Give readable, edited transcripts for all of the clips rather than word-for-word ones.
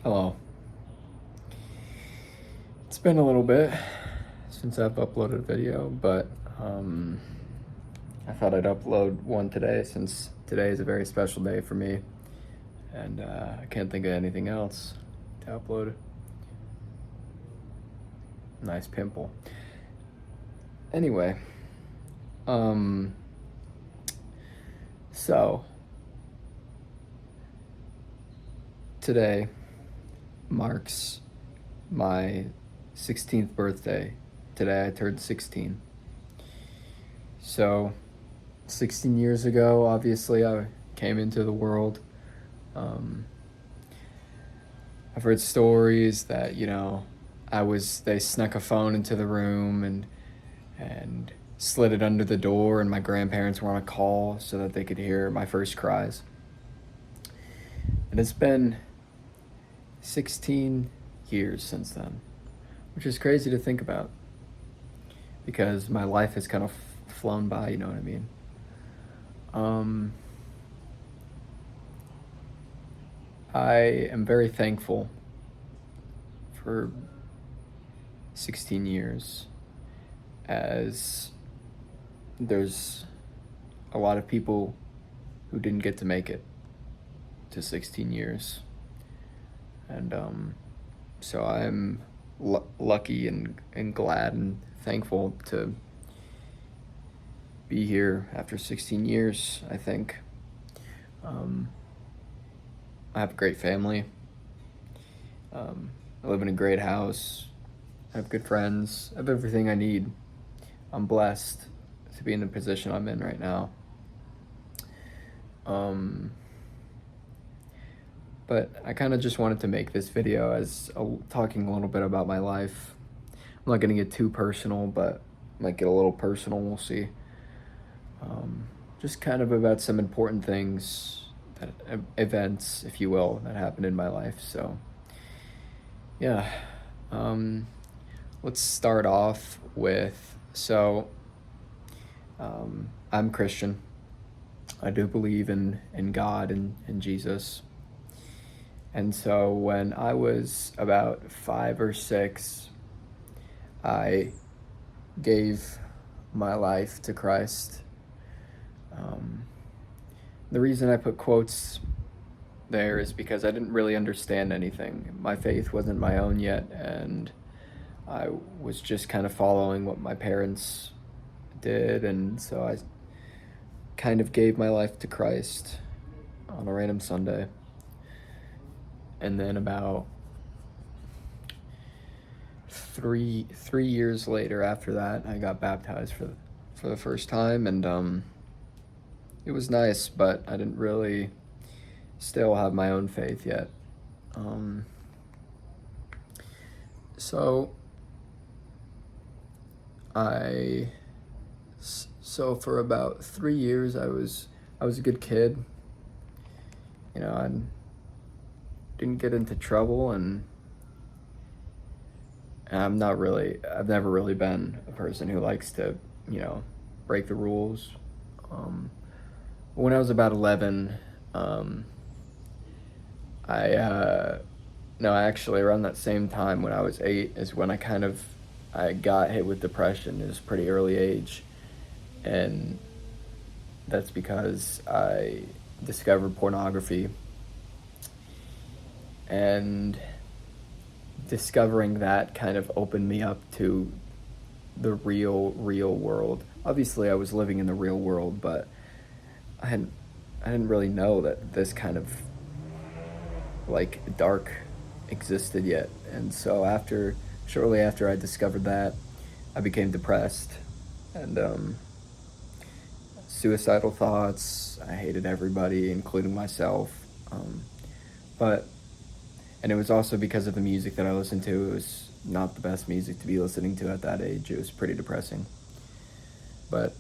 Hello. It's been a little bit since I've uploaded a video, but I thought I'd upload one today since today is a very special day for me, and I can't think of anything else to upload. Nice pimple. Anyway, so today marks my 16th birthday. Today I turned 16. So, 16 years ago, obviously, I came into the world. I've heard stories that, they snuck a phone into the room and slid it under the door, and my grandparents were on a call so that they could hear my first cries. And it's been 16 years since then, which is crazy to think about because my life has kind of flown by, you know what I mean? I am very thankful for 16 years, as there's a lot of people who didn't get to make it to 16 years. And so I'm lucky and glad and thankful to be here after 16 years, I think. I have a great family. I live in a great house. I have good friends. I have everything I need. I'm blessed to be in the position I'm in right now. But I kind of just wanted to make this video as talking a little bit about my life. I'm not going to get too personal, but might get a little personal, we'll see. Just kind of about some important things, events, if you will, that happened in my life. So, yeah. Let's start off with, I'm Christian. I do believe in God and Jesus. And so when I was about 5 or 6, I gave my life to Christ. The reason I put quotes there is because I didn't really understand anything. My faith wasn't my own yet, and I was just kind of following what my parents did, and so I kind of gave my life to Christ on a random Sunday. And then about three years later after that, I got baptized for the first time, and it was nice, but I didn't really still have my own faith yet. So for about 3 years, I was a good kid. I didn't get into trouble, and I've never really been a person who likes to, break the rules. When I was about 11, actually around that same time when I was 8 is when I got hit with depression. It was a pretty early age, and that's because I discovered pornography, and discovering that kind of opened me up to the real world. Obviously I was living in the real world, but I didn't really know that this kind of dark existed yet. And so shortly after I discovered that, I became depressed, and suicidal thoughts. I hated everybody, including myself. And it was also because of the music that I listened to. It was not the best music to be listening to at that age. It was pretty depressing. But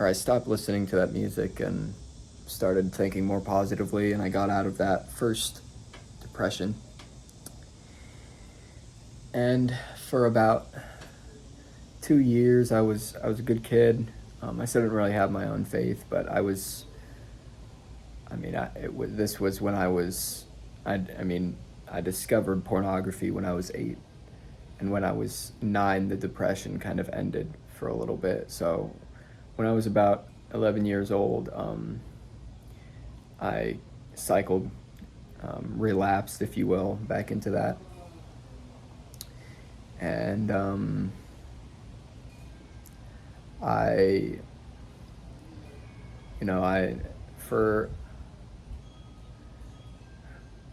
I stopped listening to that music and started thinking more positively, and I got out of that first depression. And for about 2 years, I was a good kid. I still didn't really have my own faith, but I was I mean, this was when I mean, I discovered pornography when I was 8, and when I was 9, the depression kind of ended for a little bit. So when I was about 11 years old, I cycled, relapsed, if you will, back into that. And I, for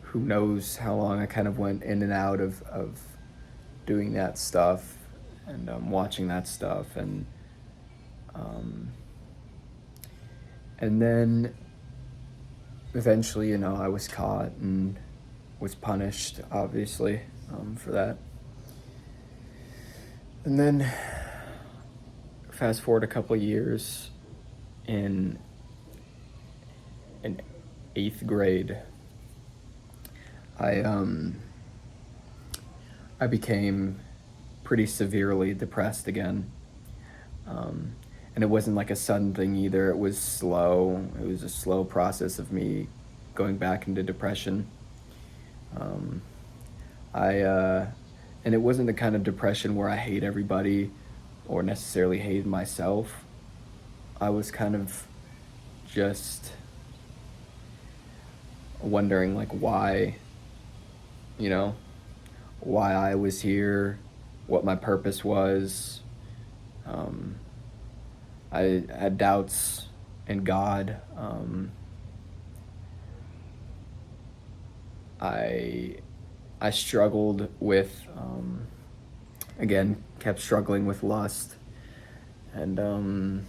who knows how long, I kind of went in and out of doing that stuff and watching that stuff. And then eventually, I was caught and was punished, obviously, for that. And then fast forward a couple years, in 8th grade, I became pretty severely depressed again. And it wasn't like a sudden thing either. It was slow. It was a slow process of me going back into depression. And it wasn't the kind of depression where I hate everybody or necessarily hated myself. I was kind of just wondering, like, why I was here, what my purpose was. I had doubts in God. I struggled with, again, kept struggling with lust, and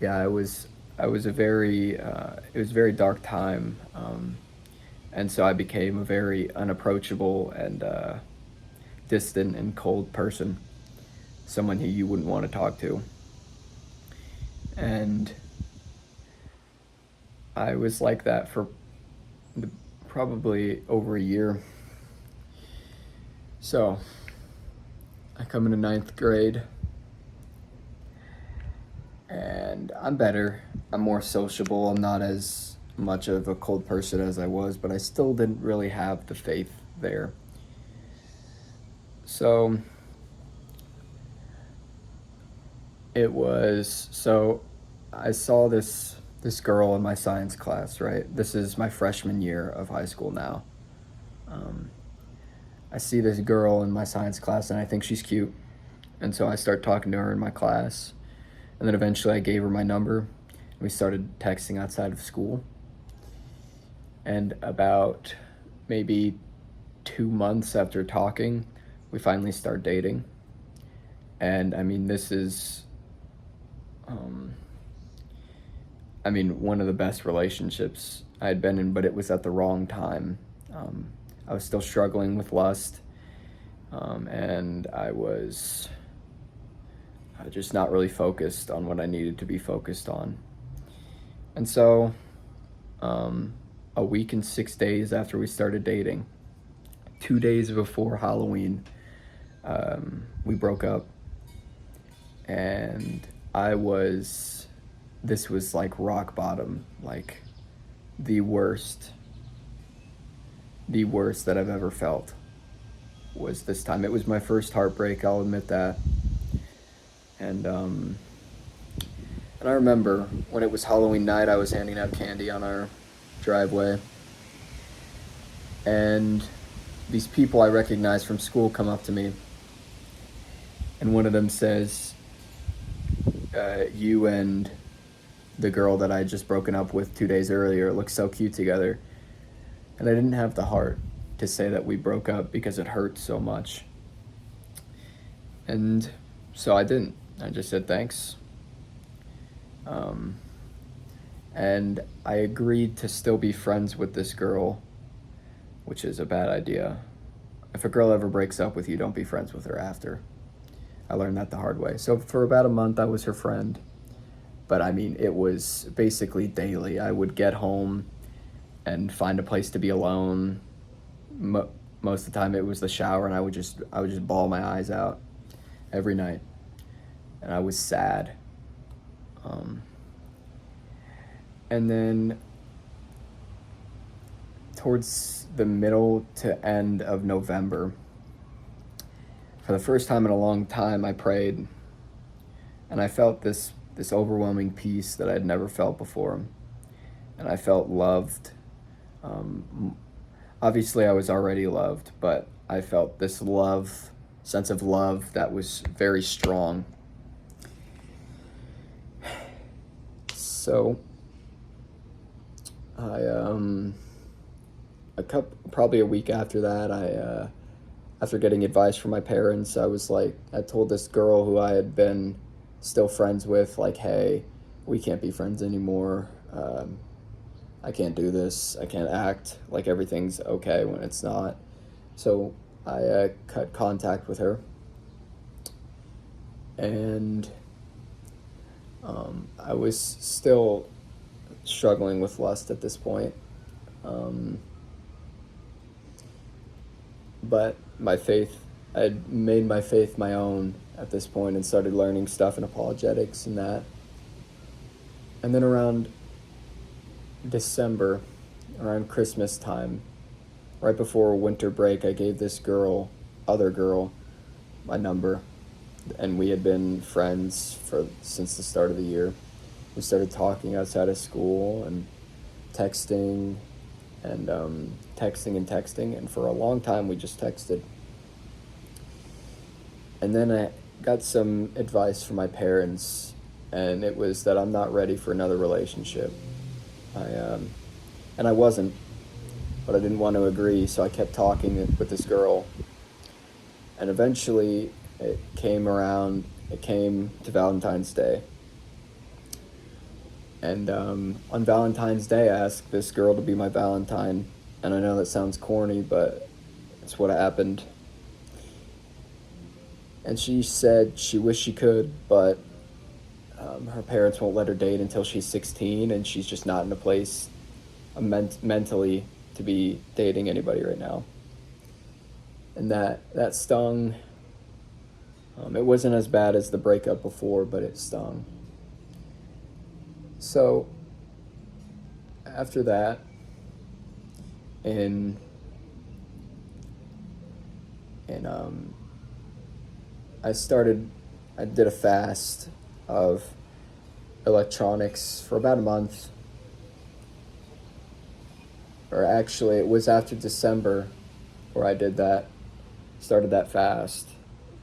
yeah, it was a very it was a very dark time, and so I became a very unapproachable and distant and cold person, someone who you wouldn't want to talk to. And I was like that for probably over a year. So I come into 9th grade, and I'm better. I'm more sociable. I'm not as much of a cold person as I was, but I still didn't really have the faith there. So I saw this girl in my science class, right? This is my freshman year of high school now. I see this girl in my science class, and I think she's cute. And so I start talking to her in my class. And then eventually I gave her my number, and we started texting outside of school. And about maybe 2 months after talking, we finally start dating. And I mean, this is, one of the best relationships I had been in, but it was at the wrong time. I was still struggling with lust, and I was just not really focused on what I needed to be focused on. And so, a week and 6 days after we started dating, 2 days before Halloween, we broke up. And this was like rock bottom, like the worst that I've ever felt was this time. It was my first heartbreak, I'll admit that. And I remember when it was Halloween night, I was handing out candy on our driveway, and these people I recognize from school come up to me, and one of them says, you and the girl that I had just broken up with 2 days earlier look so cute together. And I didn't have the heart to say that we broke up because it hurt so much. And so I didn't. I just said thanks. And I agreed to still be friends with this girl, which is a bad idea. If a girl ever breaks up with you, don't be friends with her after. I learned that the hard way. So for about a month, I was her friend. But I mean, it was basically daily. I would get home and find a place to be alone. Most of the time it was the shower, and I would just bawl my eyes out every night. And I was sad. And then towards the middle to end of November, for the first time in a long time, I prayed, and I felt this overwhelming peace that I'd never felt before, and I felt loved. Obviously, I was already loved, but I felt this sense of love that was very strong. So, probably a week after that, after getting advice from my parents, I told this girl who I had been still friends with, like, hey, we can't be friends anymore. I can't do this. I can't act like everything's okay when it's not. So I cut contact with her, and I was still struggling with lust at this point. But I had made my faith my own at this point and started learning stuff in apologetics and that. And then around December, around Christmas time, right before winter break, I gave this other girl, my number, and we had been friends since the start of the year. We started talking outside of school and texting and texting, and for a long time we just texted. And then I got some advice from my parents, and it was that I'm not ready for another relationship. And I wasn't, but I didn't want to agree, so I kept talking with this girl. And eventually it came to Valentine's Day. And on Valentine's Day, I asked this girl to be my Valentine. And I know that sounds corny, but it's what happened. And she said she wished she could, but her parents won't let her date until she's 16, and she's just not in a place mentally to be dating anybody right now. And that stung. It wasn't as bad as the breakup before, but it stung. So after that, I did a fast of electronics for about a month. Or actually, it was after December where I started that fast.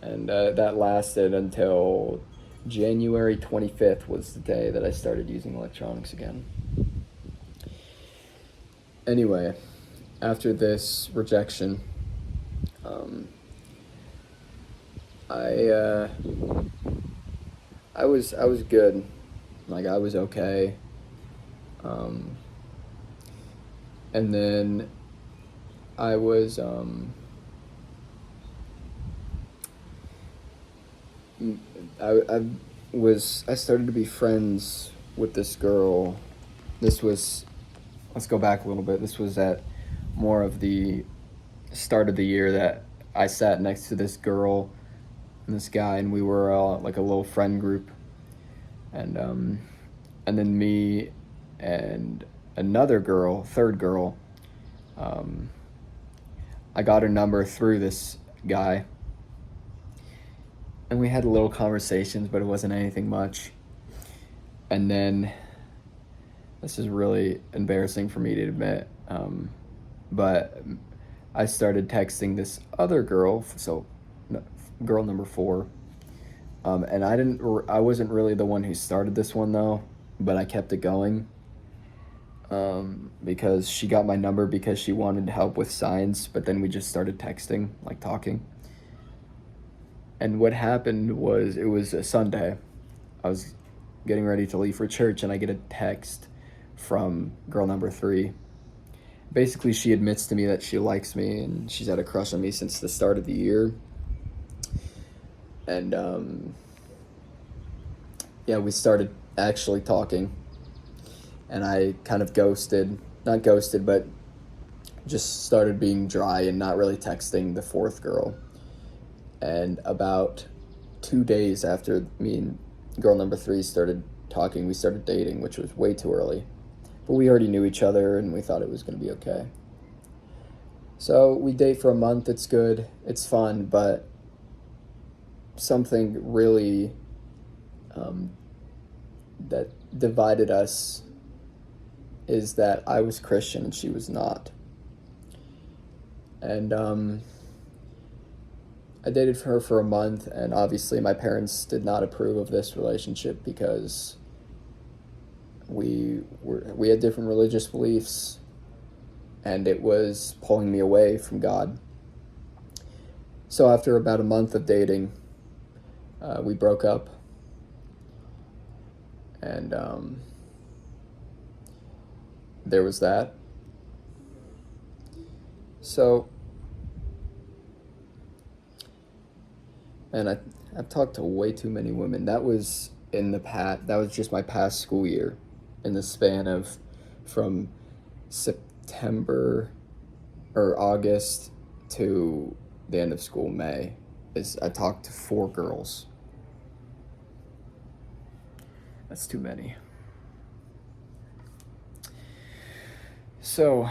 And that lasted until January 25th was the day that I started using electronics again. Anyway, after this rejection, I was good. Like, I was okay. And then I was I started to be friends with this girl. Let's go back a little bit. This was at more of the start of the year that I sat next to this girl and this guy, and we were like a little friend group. And then me and another girl, third girl, I got her number through this guy. And we had little conversations, but it wasn't anything much. And then, this is really embarrassing for me to admit, but I started texting this other girl, girl number 4. And I wasn't really the one who started this one though, but I kept it going. Because she got my number because she wanted help with science, but then we just started texting, like talking. And what happened was, it was a Sunday. I was getting ready to leave for church, and I get a text from girl number 3. Basically, she admits to me that she likes me, and she's had a crush on me since the start of the year. And, we started actually talking. And I kind of not ghosted, but just started being dry and not really texting the 4th girl. And about 2 days after me and girl number 3 started talking, we started dating, which was way too early. But we already knew each other, and we thought it was going to be okay. So we date for a month, it's good, it's fun, but something really um, that divided us is that I was Christian and she was not. And I dated her for a month, and obviously my parents did not approve of this relationship because we had different religious beliefs, and it was pulling me away from God. So after about a month of dating, we broke up, and there was that. So, and I've talked to way too many women. That was in the past. That was just my past school year, in the span of from September or August to the end of school, May. Is I talked to 4 girls. That's too many. So,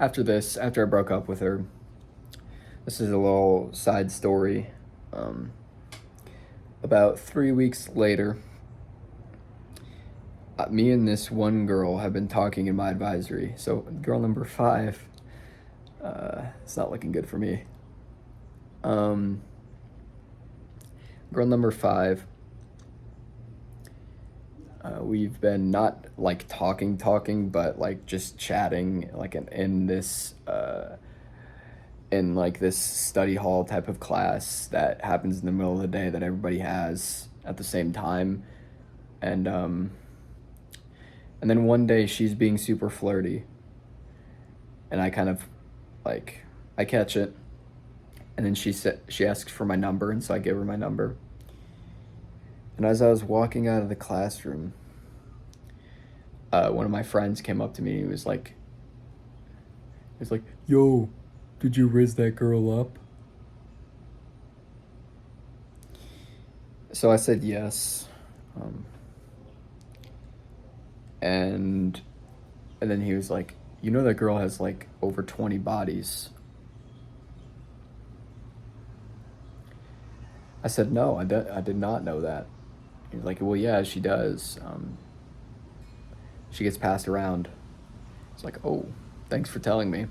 after I broke up with her, this is a little side story. About 3 weeks later, me and this one girl have been talking in my advisory. So, girl number 5, it's not looking good for me. Girl number 5, we've been not like talking, but like just chatting, like in this in like this study hall type of class that happens in the middle of the day that everybody has at the same time, and then one day she's being super flirty, and I kind of like I catch it, and then she asks for my number, and so I give her my number. And as I was walking out of the classroom, one of my friends came up to me. He was like, "Yo, did you raise that girl up?" So I said yes, and then he was like, "You know that girl has like over 20 bodies." I said, "No, I did not know that." He was like, "Well, yeah, she does. She gets passed around." It's like, "Oh, thanks for telling me."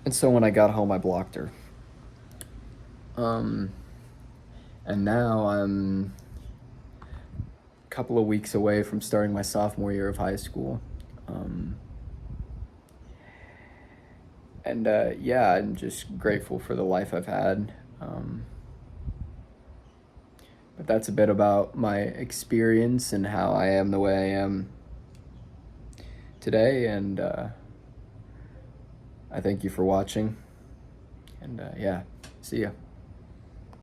And so when I got home, I blocked her. And now I'm a couple of weeks away from starting my sophomore year of high school. And yeah, I'm just grateful for the life I've had. But that's a bit about my experience and how I am the way I am today. And I thank you for watching. And yeah, see ya.